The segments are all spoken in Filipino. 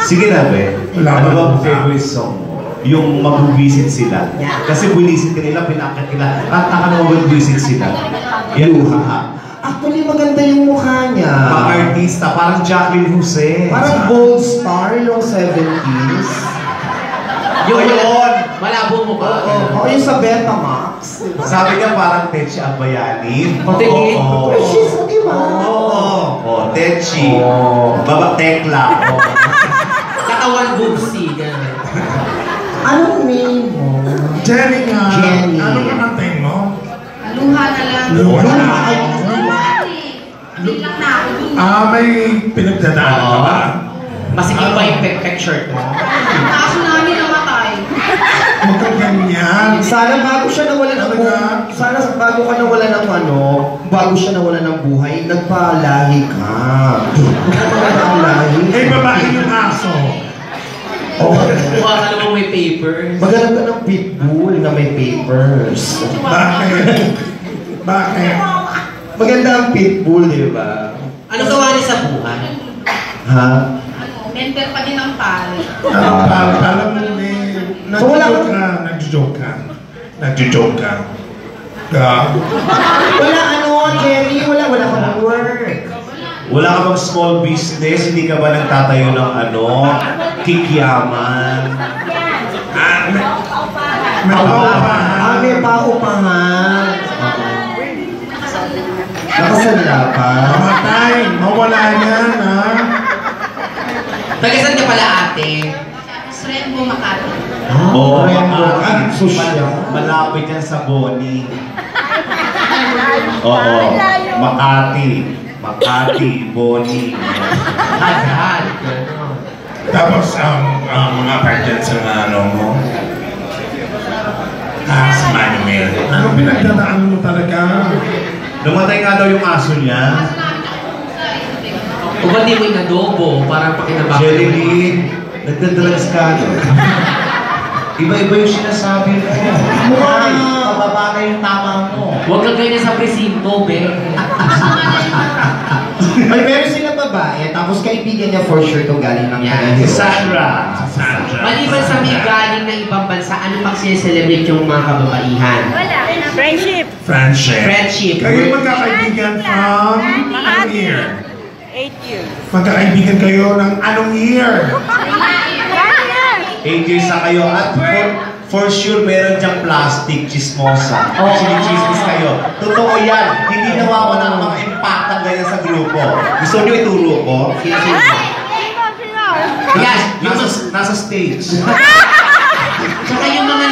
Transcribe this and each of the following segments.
Sige na, be. Ano ba ang favorite song mo? Yung mag-visit sila. Kasi bulisit ka nila, pinakit nila. At naman mag-visit sila. Yan, luha. Actually, maganda yung mukha niya. Mga artista, parang Jacqueline Jose. Parang gold star yung 70s. Yung yun! Malabo mo ka. Oo, yung sa Betamax. Sabi niya parang Techi Abayani. Patingin? She's okay ba? Oo, Techi. Baba Tekla. Katawan bubsi. Anong name mo? Jenny nga. Jenny. Ano ka nantay mo? Luha na lang. Luha na. Hindi lang na ako. May pinagdadaan ka ba? Masikip pa yung picture mo. Kaso namin namatay. Huwag kang ganyan. Sana bago siya nawala ng buhay. Sana bago ka nawala ng bago siya nawala ng buhay, nagpalahi ka. Nagpalahi. Babae yung aso. Mukha ka naman may papers. Magalang ka ng pitbull na may papers. Bakit? Bakit? Maganda ang pitbull, di ba? Ano gawa niya sa buhay? Ha? Member pa din ang pal. Alam mo nag-joke ka. Nag-joke ka. Wala Jerry. Wala kang work. Wala ka bang small business? Hindi ka ba nagtatayo ng kikyaman? May paupahan. May paupahan. Nakasala pa. Mamatay. Mawala yan, ha? Tagasan ka pala, ate? Srembo Makati. Oo, social. Malapit yan sa Boni. Oo, Makati, Boni. Hadhad. Tapos, mga parents ng mo? Si Manuel. Anong pinagdadaan mo talaga? Namatay nga daw yung aso niya. O ba't di mo inadobo? Parang pakinabak. Jerilyn, nagdadrugs ka, no? Iba-iba yung sinasabi mo. Ay, pababa ka yung tama mo. Huwag kang ganyan sa presinto, be. Ay, meron silang babae, tapos kaibigan niya for sure itong galing ng Yan. Si Sandra. Maliban sa may galing ng ibang bansa, ano pang sineselebrate yung mga kababaihan? Friendship. Friendship. Kayo magkakaibigan from anong year? 8 years. Magkakaibigan kayo ng anong year? 8 years na kayo at for sure meron dyang plastic chismosa. Chinichismis kayo. Totoo yan. Hindi nawawala ng mga impactang ganyan sa grupo. Gusto nyo ituro ko? Yan. Nasa stage. Tsaka yung mga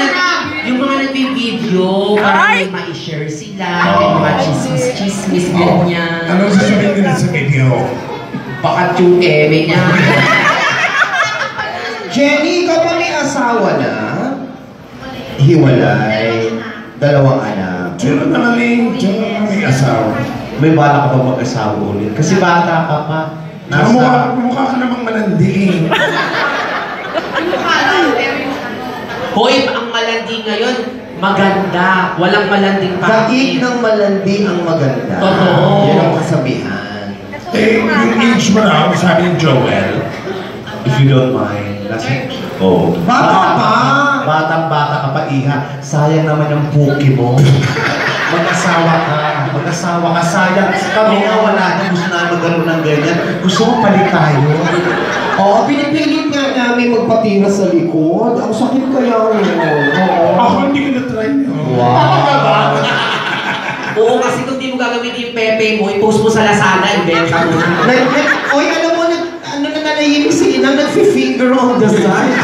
nag-video, parang may ma-share sila, may mga chismis-chismis ganyan. Anong sasabihin nila sa video? Bakat yung eme niya. Jenny, ikaw pa may asawa na? Hiwalay. 2 anak. Diyan na may asawa. May bala ka ba mag-asawa ulit? Kasi bata ka pa. Mukha ka namang malandi. Hoy, ang malandi ngayon, maganda. Walang malanding Daig ng malandi ang maganda. Totoo. Yan ang kasabihan. Yung age mo na, sabi ni Joel. If you don't mind. Bata pa! Batang-bata ka pa, Iha. Sayang naman yung puki mo. Mag-asawa ka. Sayang. Kami nga wala na. Gusto na magkaroon ng ganyan. Gusto mo palit tayo. Oo, pinipilit nga namin magpatira sa likod. Ang sakit kaya yun. Ako hindi ko na-try yun. Wow! Oo, kasi kung di mo gagamitin yung pepe mo, i-post mo sa Lazada, ibenta mo na. Oy, alam mo, ano na nanahimik si Inang, nag-finger on the side.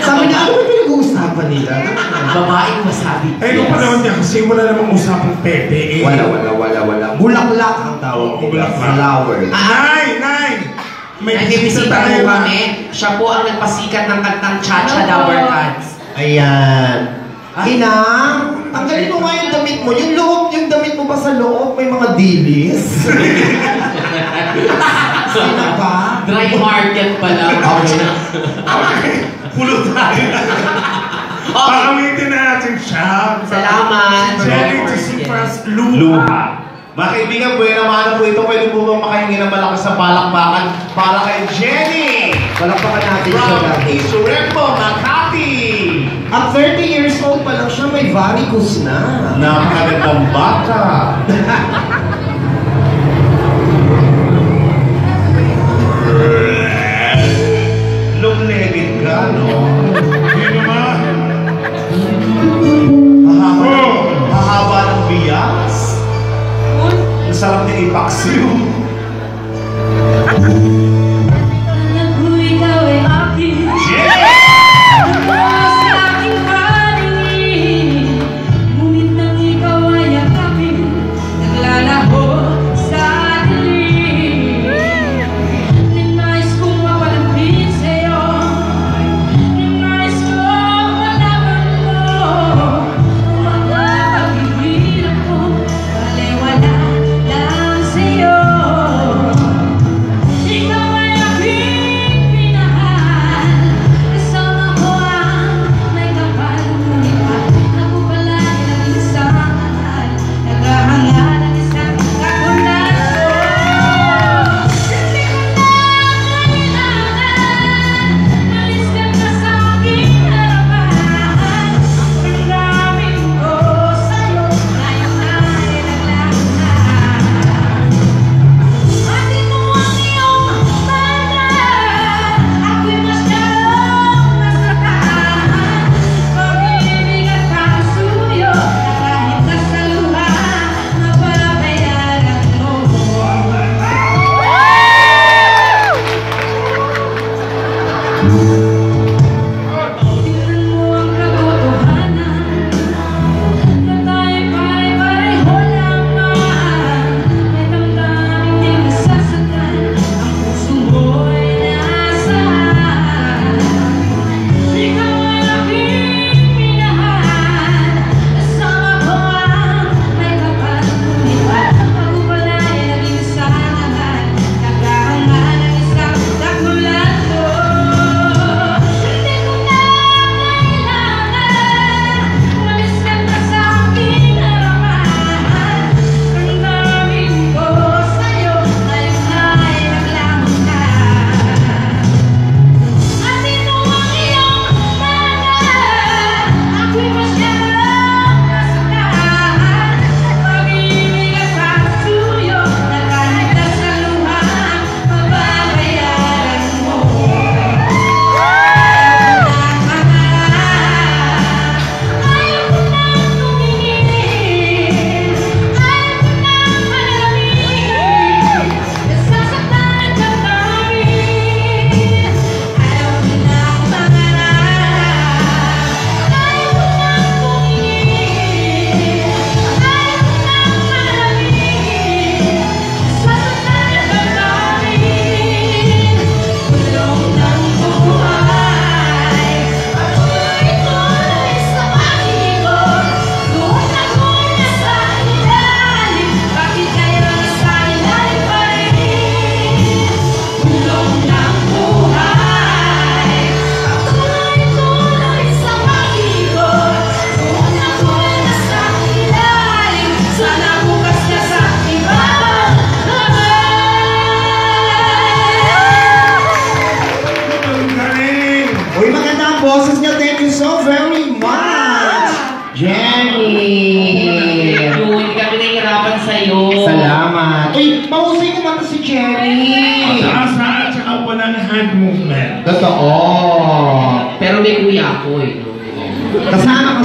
Sabi niya, ano ba pinag-uusapan nila? Babaeng masabi. Nung panahon niya kasi wala namang usapang pepe. Wala. Bulaklak ang tawag nila. Bulaklak. Flower. Nay! May bisita tayo mo kami. Siya po ang nagpasikat ng kantang Cha-Cha Dower Cats. Ayan. Inang, tanggalin mo nga yung damit mo. Yung damit mo ba sa loob? May mga dilis? Sino ba? Dry market pala. Pulot tayo. Pakamitin natin siya. Salamat. Jelly to see first, Luha. Mga kaibigan, buhay naman po ito. Pwede po bang makahingi ng malakas sa palakpakan para kay Jenny Palakpakan natin siya from dati. Surembo, Makati. At 30 years old pa lang siya, may varicose na. Napakagandang bata. Lumlegit ka, no? Sino ba? Hahaba ng biyas. Ang sarap niya ipaksiw. boses niya. Thank you so very much, Jenny. Hindi kami nahihirapan sa'yo. Salamat. Uy, mahusay kumanta si Jenny. Taas-taas at saka walang hand movement. Totoo. Pero may kuya ako eh. Kasama